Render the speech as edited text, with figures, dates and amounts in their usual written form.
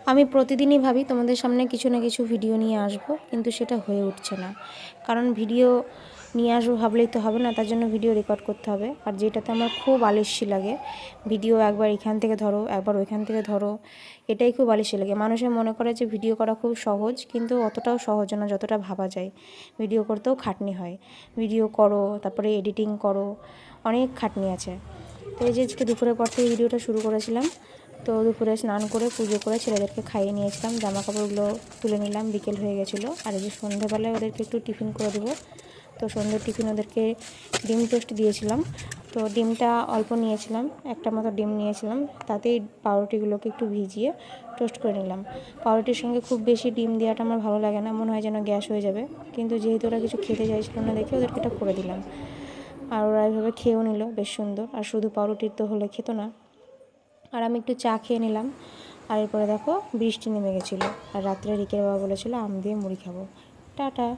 আমি প্রতিদিনই ভাবি তোমাদের সামনে কিছু না কিছু ভিডিও নিয়ে আসব, কিন্তু সেটা হয়ে উঠছে না। কারণ ভিডিও নিয়ে আসবো ভাবলেই তো হবে না, তার জন্য ভিডিও রেকর্ড করতে হবে। আর যেটাতে আমার খুব আলস্যি লাগে, ভিডিও একবার এখান থেকে ধরো একবার ওইখান থেকে ধরো, এটাই খুব আলস্যি লাগে। মানুষে মনে করে যে ভিডিও করা খুব সহজ, কিন্তু অতটাও সহজ না যতটা ভাবা যায়। ভিডিও করতেও খাটনি হয়, ভিডিও করো তারপরে এডিটিং করো, অনেক খাটনি আছে। তো এই যে আজকে দুপুরের পর থেকে ভিডিওটা শুরু করেছিলাম। তো দুপুরে স্নান করে পুজো করে ছেলেদেরকে খাইয়ে নিয়েছিলাম, জামা কাপড়গুলো তুলে নিলাম, বিকেল হয়ে গেছিলো। আর এই যে সন্ধ্যেবেলায় ওদেরকে একটু টিফিন করে দেবো। তো সন্ধ্যের টিফিন ওদেরকে ডিম টোস্ট দিয়েছিলাম। তো ডিমটা অল্প নিয়েছিলাম, একটা মতো ডিম নিয়েছিলাম, তাতেই পাউরুটিগুলোকে একটু ভিজিয়ে টোস্ট করে নিলাম। পাউরুটির সঙ্গে খুব বেশি ডিম দেওয়াটা আমার ভালো লাগে না, মনে হয় যেন গ্যাস হয়ে যাবে। কিন্তু যেহেতু ওরা কিছু খেতে চাইছিল না দেখে ওদেরকে এটা করে দিলাম। আর ওরা এভাবে খেয়েও নিল বেশ সুন্দর। আর শুধু পাউরুটির তো হলে খেত না। আর আমি একটু চা খেয়ে নিলাম। আর এরপরে দেখো বৃষ্টি নেমে গেছিলো। আর রাত্রে রিকের বাবা বলেছিল আম দিয়ে মুড়ি খাবো। টাটা।